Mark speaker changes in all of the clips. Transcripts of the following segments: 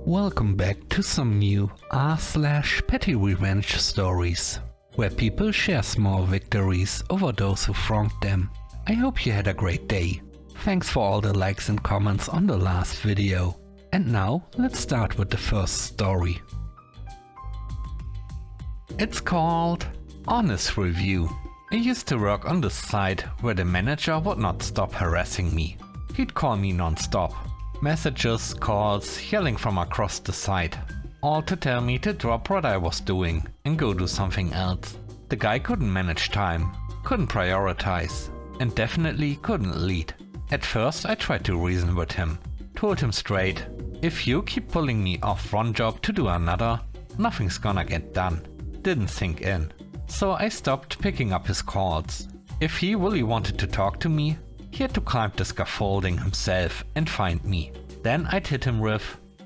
Speaker 1: Welcome back to some new r/PettyRevenge stories, where people share small victories over those who wronged them. I hope you had a great day. Thanks for all the likes and comments on the last video. And now let's start with the first story. It's called Honest Review. I used to work on the site where the manager would not stop harassing me. He'd call me non-stop. Messages, calls, yelling from across the site. All to tell me to drop what I was doing and go do something else. The guy couldn't manage time, couldn't prioritize, and definitely couldn't lead. At first I tried to reason with him. Told him straight, if you keep pulling me off one job to do another, nothing's gonna get done. Didn't sink in. So I stopped picking up his calls. If he really wanted to talk to me, he had to climb the scaffolding himself and find me. Then I'd hit him with,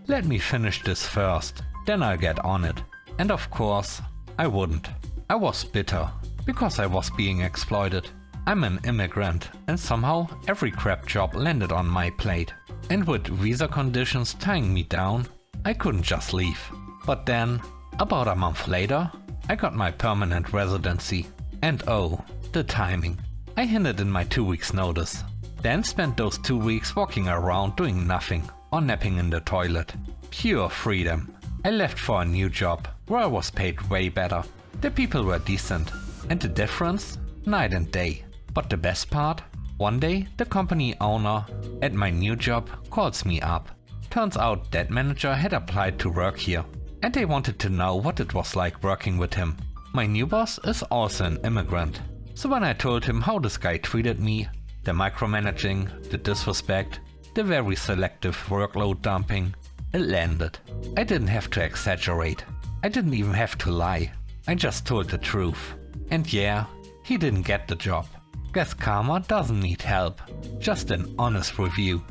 Speaker 1: let me finish this first, then I'll get on it. And of course, I wouldn't. I was bitter, because I was being exploited. I'm an immigrant, and somehow every crap job landed on my plate. And with visa conditions tying me down, I couldn't just leave. But then, about a month later, I got my permanent residency. And oh, the timing. I handed in my 2 weeks notice, then spent those 2 weeks walking around doing nothing or napping in the toilet. Pure freedom. I left for a new job where I was paid way better. The people were decent, and the difference? Night and day. But the best part? One day the company owner at my new job calls me up. Turns out that manager had applied to work here, and they wanted to know what it was like working with him. My new boss is also an immigrant. So when I told him how this guy treated me, the micromanaging, the disrespect, the very selective workload dumping, it landed. I didn't have to exaggerate. I didn't even have to lie. I just told the truth. And yeah, he didn't get the job. Guess karma doesn't need help, just an honest review.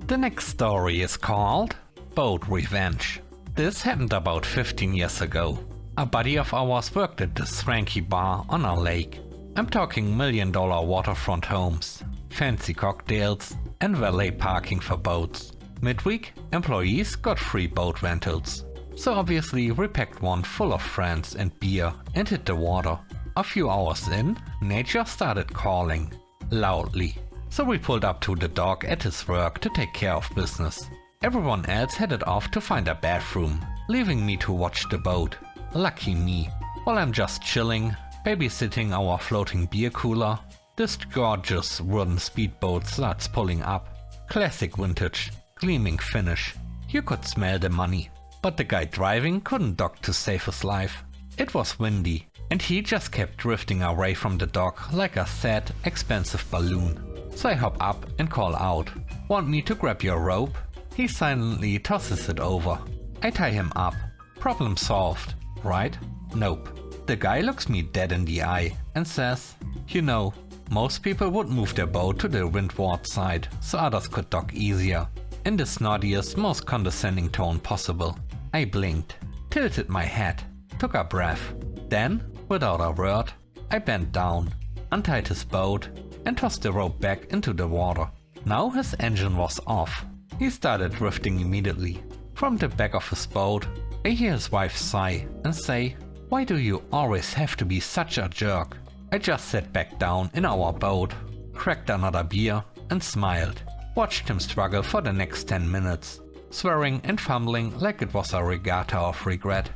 Speaker 1: The next story is called Boat Revenge. This happened about 15 years ago. A buddy of ours worked at this swanky bar on our lake. I'm talking $1 million waterfront homes, fancy cocktails, and valet parking for boats. Midweek, employees got free boat rentals. So obviously we packed one full of friends and beer and hit the water. A few hours in, nature started calling, loudly. So we pulled up to the dock at his work to take care of business. Everyone else headed off to find a bathroom, leaving me to watch the boat. Lucky me. While I'm just chilling, babysitting our floating beer cooler, this gorgeous wooden speedboat starts pulling up. Classic vintage, gleaming finish. You could smell the money. But the guy driving couldn't dock to save his life. It was windy, and he just kept drifting away from the dock like a sad, expensive balloon. So I hop up and call out, want me to grab your rope? He silently tosses it over. I tie him up. Problem solved. Right? Nope. The guy looks me dead in the eye and says, you know, most people would move their boat to the windward side so others could dock easier. In the snottiest, most condescending tone possible. I blinked, tilted my head, took a breath. Then, without a word, I bent down, untied his boat, and tossed the rope back into the water. Now his engine was off. He started drifting immediately. From the back of his boat, I hear his wife sigh and say, why do you always have to be such a jerk? I just sat back down in our boat, cracked another beer and smiled. Watched him struggle for the next 10 minutes, swearing and fumbling like it was a regatta of regret.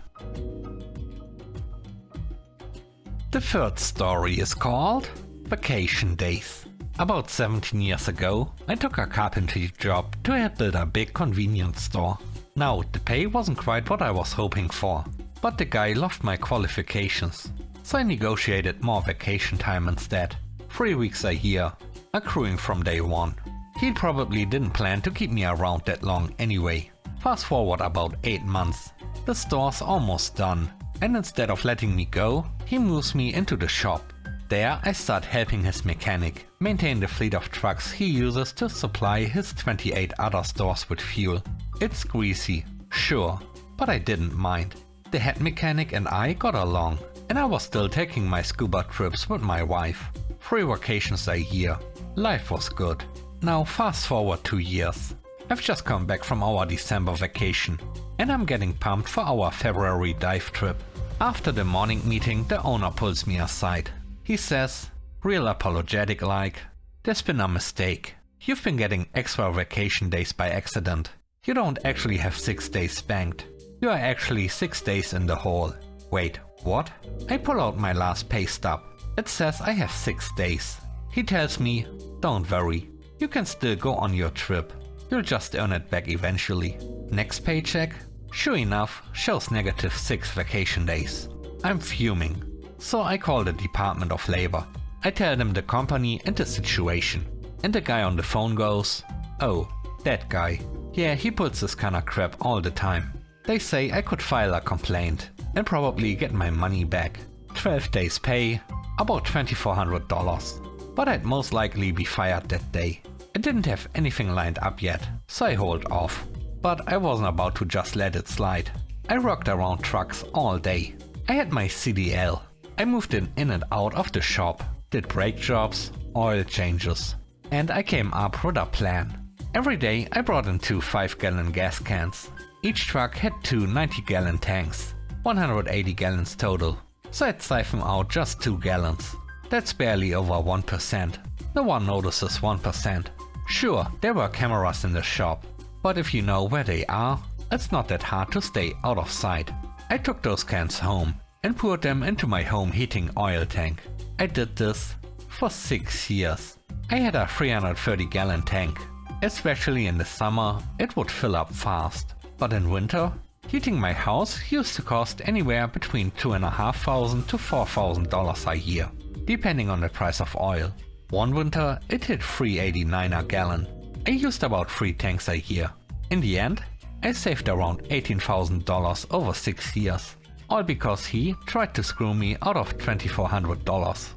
Speaker 1: The third story is called Vacation Days. About 17 years ago, I took a carpentry job to help build a big convenience store. Now, the pay wasn't quite what I was hoping for, but the guy loved my qualifications, so I negotiated more vacation time instead. 3 weeks a year, accruing from day one. He probably didn't plan to keep me around that long anyway. Fast forward about 8 months. The store's almost done, and instead of letting me go, he moves me into the shop. There I start helping his mechanic maintain the fleet of trucks he uses to supply his 28 other stores with fuel. It's greasy, sure, but I didn't mind. The head mechanic and I got along, and I was still taking my scuba trips with my wife. 3 vacations a year. Life was good. Now fast forward 2 years. I've just come back from our December vacation and I'm getting pumped for our February dive trip. After the morning meeting, the owner pulls me aside. He says, real apologetic like, there's been a mistake. You've been getting extra vacation days by accident. You don't actually have 6 days banked. You are actually 6 days in the hole. Wait, what? I pull out my last pay stub. It says I have 6 days. He tells me, don't worry, you can still go on your trip. You'll just earn it back eventually. Next paycheck, sure enough, shows -6 vacation days. I'm fuming. So I call the Department of Labor. I tell them the company and the situation. And the guy on the phone goes, oh, that guy. Yeah, he pulls this kind of crap all the time. They say I could file a complaint and probably get my money back. 12 days pay, about $2,400. But I'd most likely be fired that day. I didn't have anything lined up yet, so I hold off. But I wasn't about to just let it slide. I rocked around trucks all day. I had my CDL. I moved in and out of the shop, did brake jobs, oil changes. And I came up with a plan. Every day I brought in 2 5-gallon gas cans. Each truck had 2 90-gallon tanks, 180 gallons total. So I'd siphon out just 2 gallons. That's barely over 1%. No one notices 1%. Sure, there were cameras in the shop, but if you know where they are, it's not that hard to stay out of sight. I took those cans home and poured them into my home heating oil tank. I did this for 6 years. I had a 330-gallon tank. Especially in the summer, it would fill up fast. But in winter, heating my house used to cost anywhere between $2,500 to $4,000 a year, depending on the price of oil. One winter, it hit $3.89 a gallon. I used about 3 tanks a year. In the end, I saved around $18,000 over 6 years. All because he tried to screw me out of $2,400.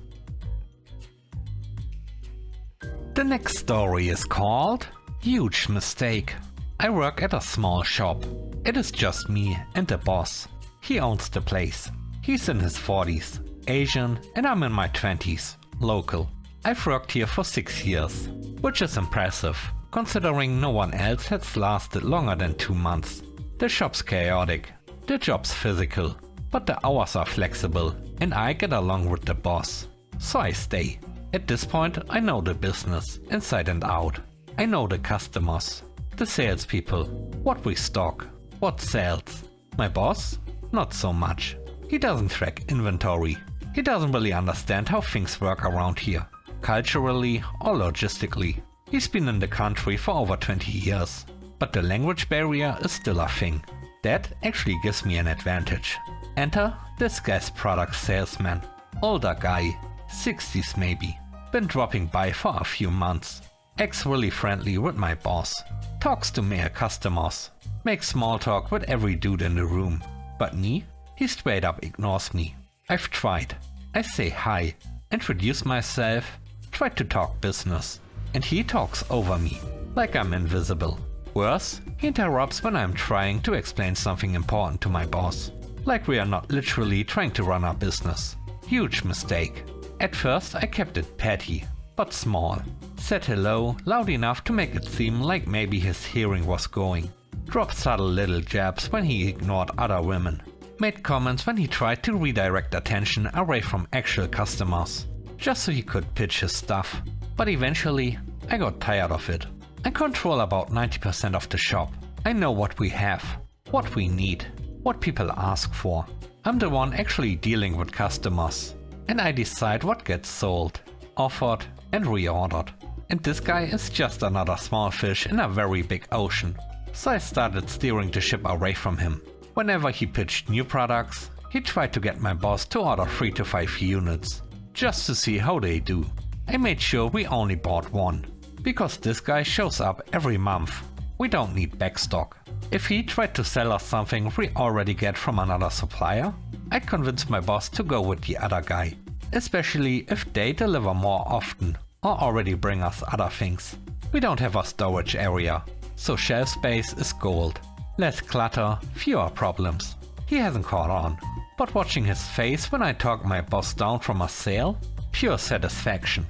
Speaker 1: The next story is called Huge Mistake. I work at a small shop. It is just me and the boss. He owns the place. He's in his 40s, Asian, and I'm in my 20s, local. I've worked here for 6 years, which is impressive, considering no one else has lasted longer than 2 months. The shop's chaotic, the job's physical, but the hours are flexible, and I get along with the boss. So I stay. At this point, I know the business, inside and out. I know the customers, the salespeople, what we stock, what sells. My boss? Not so much. He doesn't track inventory. He doesn't really understand how things work around here, culturally or logistically. He's been in the country for over 20 years, but the language barrier is still a thing. That actually gives me an advantage. Enter this gas product salesman. Older guy, 60s maybe. Been dropping by for a few months. Acts really friendly with my boss. Talks to male customers. Makes small talk with every dude in the room. But me? He straight up ignores me. I've tried. I say hi, introduce myself, try to talk business. And he talks over me, like I'm invisible. Worse, he interrupts when I'm trying to explain something important to my boss. Like we are not literally trying to run our business. Huge mistake. At first I kept it petty, but small. Said hello loud enough to make it seem like maybe his hearing was going. Dropped subtle little jabs when he ignored other women. Made comments when he tried to redirect attention away from actual customers, just so he could pitch his stuff. But eventually, I got tired of it. I control about 90% of the shop. I know what we have, what we need, what people ask for. I'm the one actually dealing with customers. And I decide what gets sold, offered and reordered. And this guy is just another small fish in a very big ocean. So I started steering the ship away from him. Whenever he pitched new products, he tried to get my boss to order 3 to 5 units, just to see how they do. I made sure we only bought 1, because this guy shows up every month. We don't need backstock. If he tried to sell us something we already get from another supplier, I'd convince my boss to go with the other guy, especially if they deliver more often or already bring us other things. We don't have a storage area, so shelf space is gold. Less clutter, fewer problems. He hasn't caught on, but watching his face when I talk my boss down from a sale, pure satisfaction.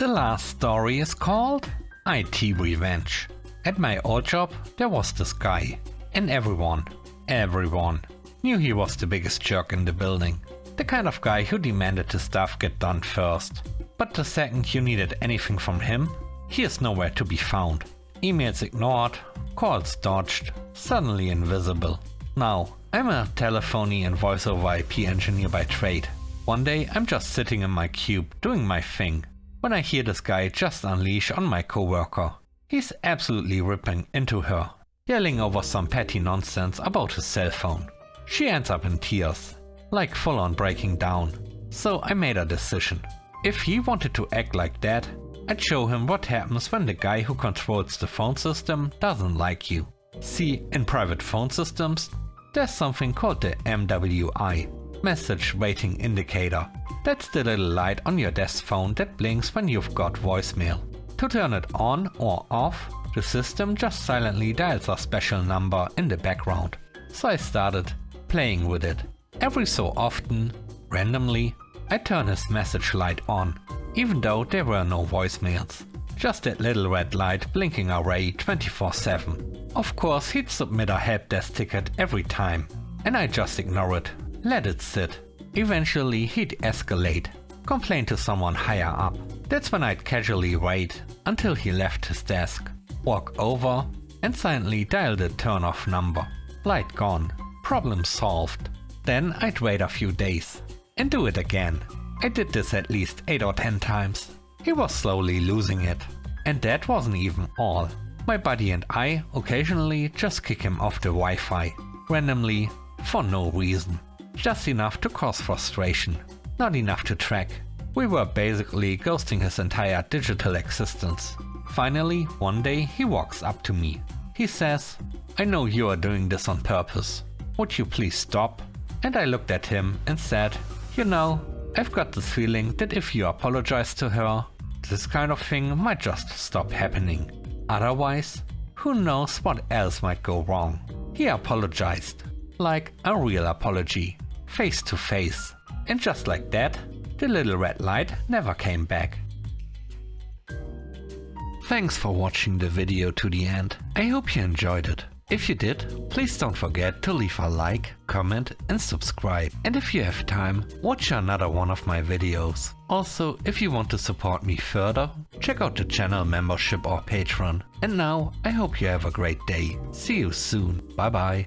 Speaker 1: The last story is called IT Revenge. At my old job there was this guy, and everyone knew he was the biggest jerk in the building. The kind of guy who demanded the stuff get done first. But the second you needed anything from him, he is nowhere to be found. Emails ignored, calls dodged, suddenly invisible. Now, I'm a telephony and voice over IP engineer by trade. One day I'm just sitting in my cube doing my thing, when I hear this guy just unleash on my coworker. He's absolutely ripping into her, yelling over some petty nonsense about his cell phone. She ends up in tears, like full on breaking down. So I made a decision. If he wanted to act like that, I'd show him what happens when the guy who controls the phone system doesn't like you. See, in private phone systems, there's something called the MWI, Message Waiting Indicator. That's the little light on your desk phone that blinks when you've got voicemail. To turn it on or off, the system just silently dials a special number in the background. So I started playing with it. Every so often, randomly, I turn his message light on, even though there were no voicemails. Just that little red light blinking away 24/7. Of course, he'd submit a helpdesk ticket every time, and I just ignore it, let it sit. Eventually he'd escalate, complain to someone higher up. That's when I'd casually wait until he left his desk, walk over and silently dial the turn off number. Light gone, problem solved. Then I'd wait a few days and do it again. I did this at least 8 or 10 times. He was slowly losing it. And that wasn't even all. My buddy and I occasionally just kick him off the Wi-Fi, randomly, for no reason. Just enough to cause frustration, not enough to track. We were basically ghosting his entire digital existence. Finally, one day he walks up to me. He says, "I know you are doing this on purpose. Would you please stop?" And I looked at him and said, "You know, I've got this feeling that if you apologize to her, this kind of thing might just stop happening. Otherwise, who knows what else might go wrong." He apologized, like a real apology, face to face. And just like that, the little red light never came back. Thanks for watching the video to the end. I hope you enjoyed it. If you did, please don't forget to leave a like, comment and subscribe. And if you have time, watch another one of my videos. Also, if you want to support me further, check out the channel membership or Patreon. And now, I hope you have a great day. See you soon. Bye bye.